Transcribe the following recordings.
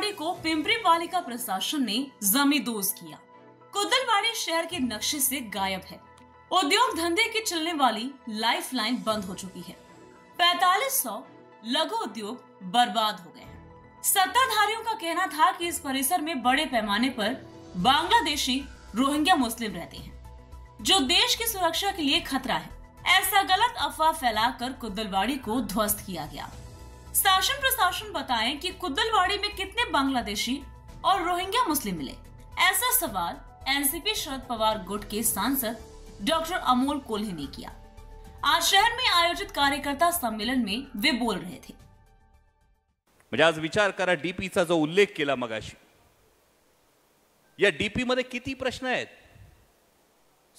कुदलवाड़ी को पिंपरी पालिका प्रशासन ने जमींदोज किया। कुदलवाड़ी शहर के नक्शे से गायब है। उद्योग धंधे की चलने वाली लाइफलाइन बंद हो चुकी है। 4500 लघु उद्योग बर्बाद हो गए हैं। सत्ताधारियों का कहना था कि इस परिसर में बड़े पैमाने पर बांग्लादेशी रोहिंग्या मुस्लिम रहते हैं, जो देश की सुरक्षा के लिए खतरा है। ऐसा गलत अफवाह फैलाकर कुदलवाड़ी को ध्वस्त किया गया। शासन प्रशासन बताएं कि कुदलवाड़ी में कितने बांग्लादेशी और रोहिंग्या मुस्लिम मिले। ऐसा सवाल एनसीपी शरद पवार गुट के सांसद डॉक्टर अमोल कोल्हे ने किया। आज शहर में आयोजित कार्यकर्ता सम्मेलन में वे बोल रहे थे। म्हणजे आज विचार करा, डीपीचा जो उल्लेख केला मगाशी, या डीपी मध्ये किती प्रश्न आहेत।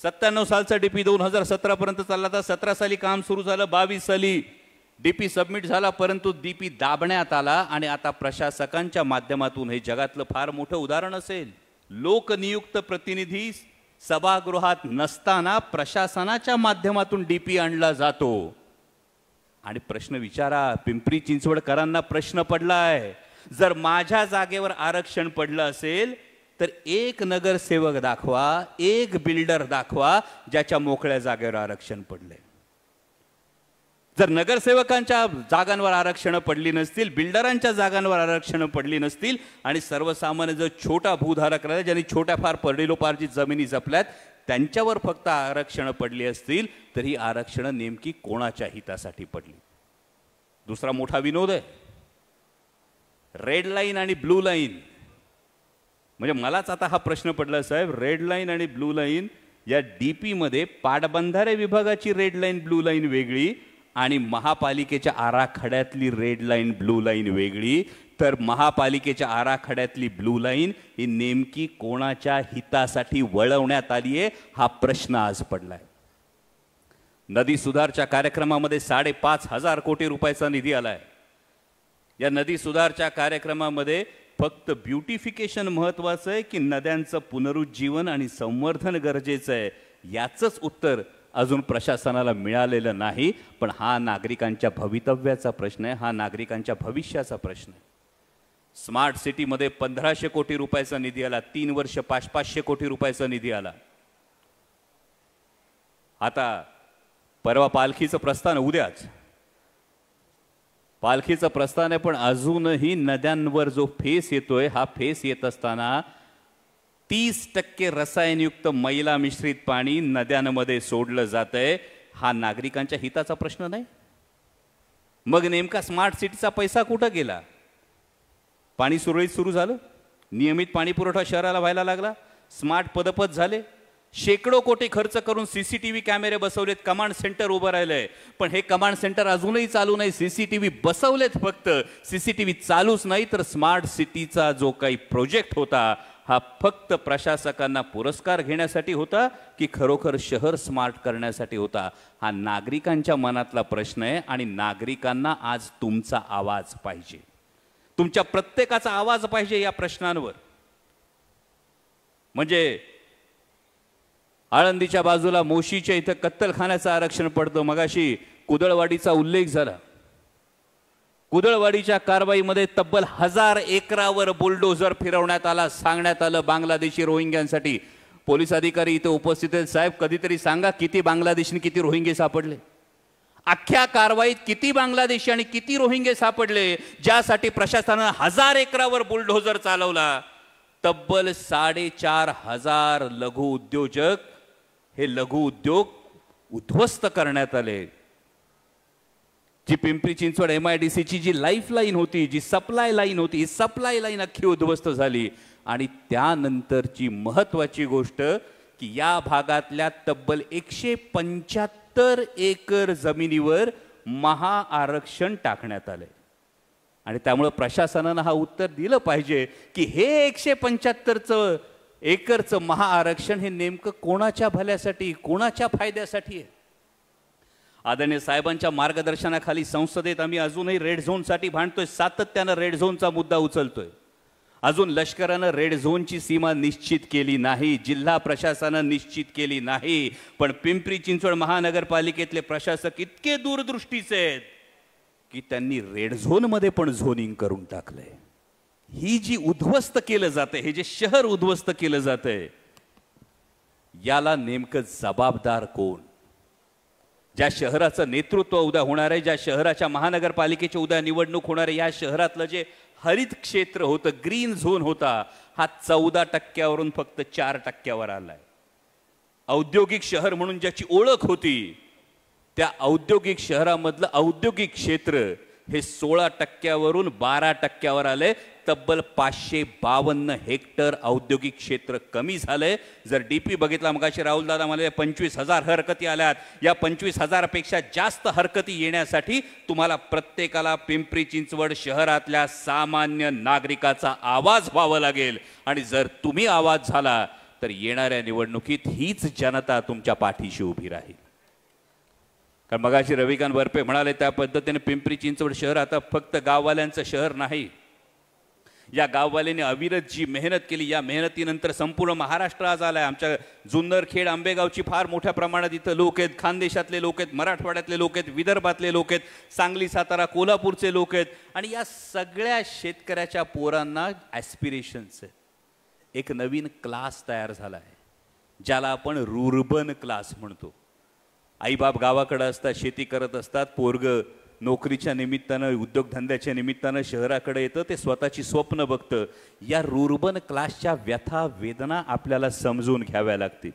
97 सालचा डीपी 2017 पर्यंत चालला था। 17 साली काम सुरू झालं, 22 साली डीपी सबमिट झाला, परंतु डीपी दाबण्यात आला आणि आता प्रशासकांच्या माध्यमातून हे जगातलं फार मोठं उदाहरण असेल। लोकनियुक्त प्रतिनिधी सभागृहात नसताना प्रशासनाच्या माध्यमातून डीपी आणला जातो। आणि प्रश्न विचारा, पिंपरी चिंचवडकरांना प्रश्न पडलाय, जर माझ्या जागेवर आरक्षण पडलं असेल तर एक नगरसेवक दाखवा, एक बिल्डर दाखवा ज्याच्या मोकळ्या जागेवर आरक्षण पडले। जर नगरसेवकांच्या जागांवर आरक्षण पडली नसतील, बिल्डरांच्या जागांवर आरक्षण पडली नसतील आणि सर्वसामान्य जो छोटा भूधारक राहिला, ज्यांनी छोट्या फार परडिलोपार्जित जमिनी जपल्यात, त्यांच्यावर फक्त आरक्षण पडली असतील तर ही आरक्षण नेमकी कोणाच्या हितासाठी पडली। दुसरा मोठा विनोद आहे रेड लाईन आणि ब्लू लाईन। म्हणजे मलाच आता हा प्रश्न पडला साहेब, रेड लाईन आणि ब्लू लाईन, या डीपी मध्ये पाटबंधारे विभागाची रेड लाईन ब्लू लाईन वेगळी आणि महापालिकेच्या आराखड्यातली रेड लाईन ब्लू लाईन वेगळी, तर महापालिकेच्या आराखड्यातली ब्लू लाईन ही नेमकी कोणाच्या हितासाठी वळवण्यात आली आहे हा प्रश्न आज पडलाय। नदी सुधारच्या कार्यक्रमामध्ये 5,500 कोटी रुपयाचा निधी आलाय। या नदी सुधारच्या कार्यक्रमामध्ये फक्त ब्युटिफिकेशन महत्वाचं आहे की नद्यांचं पुनरुज्जीवन आणि संवर्धन गरजेचं आहे, याचंच उत्तर अजून प्रशासनाला मिळालेलं नाही। पण हा नागरिकांच्या भवितव्याचा प्रश्न आहे, हा नागरिकांच्या भविष्याचा प्रश्न आहे। स्मार्ट सिटी मध्ये 1500 कोटी रुपयाचा निधी आला, 3 वर्ष 500 कोटी रुपयाचा निधी आला। आता परवा पालखीचं प्रस्थान, उद्याच पालखीचं प्रस्थान आहे, पण अजूनही नद्यांवर जो फेस येतोय, हा फेस येत असताना 30% रसायनयुक्त मैला मिश्रित पाणी नद्यांमध्ये सोडलं जातंय। हा नागरिकांच्या हिताचा प्रश्न नाही। मग नेमका स्मार्ट सिटीचा पैसा कुठे गेला? पाणी सुरळीत सुरू झालं, नियमित पाणी पुरवठा शहराला व्हायला लागला, स्मार्ट पदपथ झाले, शेकडो कोटी खर्च करून सीसीटीव्ही कॅमेरे बसवलेत, कमांड सेंटर उभं राहिलंय, पण हे कमांड सेंटर अजूनही चालू नाही। सीसीटीव्ही बसवलेत, फक्त सीसीटीव्ही चालूच नाही। तर स्मार्ट सिटीचा जो काही प्रोजेक्ट होता हा फक्त प्रशासकांना पुरस्कार घेण्यासाठी होता की खरोखर शहर स्मार्ट करण्यासाठी होता? हा नागरिकांच्या मनातला प्रश्न आहे आणि नागरिकांना आज तुमचा आवाज पाहिजे, तुमच्या प्रत्येकाचा आवाज पाहिजे या प्रश्नांवर। म्हणजे आळंदीच्या बाजूला मोशीच्या इथं कत्तलखान्याचं आरक्षण पडतं, मगाशी कुदळवाडीचा उल्लेख झाला। कुदळवाडीच्या कारवाईमध्ये तब्बल 1000 एकरावर बुलडोझर फिरवण्यात आला, सांगण्यात आलं बांगलादेशी रोहिंग्यांसाठी। पोलीस अधिकारी इथे उपस्थित आहेत, साहेब कधीतरी सांगा किती बांगलादेशी किती रोहिंगे सापडले? अख्ख्या कारवाईत किती बांगलादेशी आणि किती रोहिंगे सापडले ज्यासाठी प्रशासनाने 1000 एकरावर बुलडोझर चालवला? तब्बल 4500 लघु उद्योजक, हे लघु उद्योग उद्ध्वस्त करण्यात आले। जी पिंपरी चिंचवड MIDCची जी लाईफलाईन होती, जी सप्लाय लाईन होती, ही सप्लाय लाईन अख्खी उद्ध्वस्त झाली। आणि त्यानंतरची महत्त्वाची गोष्ट की या भागातल्या तब्बल 175 एकर जमिनीवर महाआरक्षण टाकण्यात आले। आणि त्यामुळे प्रशासनाने हा उत्तर दिलं पाहिजे की हे 175 एकरचं महाआरक्षण हे नेमकं कोणाच्या भल्यासाठी, कोणाच्या फायद्यासाठी आहे? आदरणीय साहेबांच्या मार्गदर्शनाखाली संसदेत आम्ही अजूनही रेड झोनसाठी भांडतोय, सातत्याने रेड झोनचा मुद्दा उचलतोय। अजून लष्कराने रेड झोनची सीमा निश्चित केली नाही, जिल्हा प्रशासनाने निश्चित केली नाही, पण पिंपरी चिंचवड महानगरपालिकेतले प्रशासक इतके दूरदृष्टीचे आहेत की त्यांनी रेड झोन मध्ये पण झोनिंग करून टाकले। ही जी उद्ध्वस्त केलं जाते, हे जे शहर उद्ध्वस्त केलं जातंय, याला नेमकं जबाबदार कोण? ज्या शहराचं नेतृत्व उद्या होणार आहे, ज्या शहराच्या महानगरपालिकेची उद्या निवडणूक होणार आहे, या शहरातलं जे हरित क्षेत्र होतं, ग्रीन झोन होता, हा 14% फक्त 4% आलाय. औद्योगिक शहर म्हणून ज्याची ओळख होती, त्या औद्योगिक शहरामधलं औद्योगिक क्षेत्र हे 16% 12% आले. तब्बल 552 हेक्टर औद्योगिक क्षेत्र कमी झालंय. जर डीपी बघितला, मगाशी राहुल दादा म्हणाले 25,000 हरकती आल्यात. या 25,000 पेक्षा जास्त हरकती येण्यासाठी तुम्हाला प्रत्येकाला पिंपरी चिंचवड शहरातल्या सामान्य नागरिकाचा आवाज व्हावा लागेल. आणि जर तुम्ही आवाज झाला तर येणाऱ्या निवडणुकीत हीच जनता तुमच्या पाठीशी उभी राहील. कारण मगाशी रविकांत बर्पे म्हणाले त्या पद्धतीने पिंपरी चिंचवड शहर आता फक्त गाववाल्यांचं शहर नाही. या गाववाल्यांनी अविरत जी मेहनत केली, या मेहनतीनंतर संपूर्ण महाराष्ट्र आज आलाय. आमच्या जुन्नर, खेड, आंबेगावची फार मोठ्या प्रमाणात इथं लोक आहेत. खानदेशातले लोक आहेत, मराठवाड्यातले लोक आहेत, विदर्भातले लोक आहेत, सांगली, सातारा, कोल्हापूरचे लोक आहेत. आणि या सगळ्या शेतकऱ्याच्या पोरांना ॲस्पिरेशन्स आहेत. एक नवीन क्लास तयार झाला आहे, ज्याला आपण रुर्बन क्लास म्हणतो. आईबाप गावाकडे असतात, शेती करत असतात, पोरग नोकरीच्या निमित्तानं, उद्योगधंद्याच्या निमित्तानं शहराकडे येतं, ते स्वतःची स्वप्न बघतं. या रुर्बन क्लासच्या व्यथा वेदना आपल्याला समजून घ्याव्या लागतील.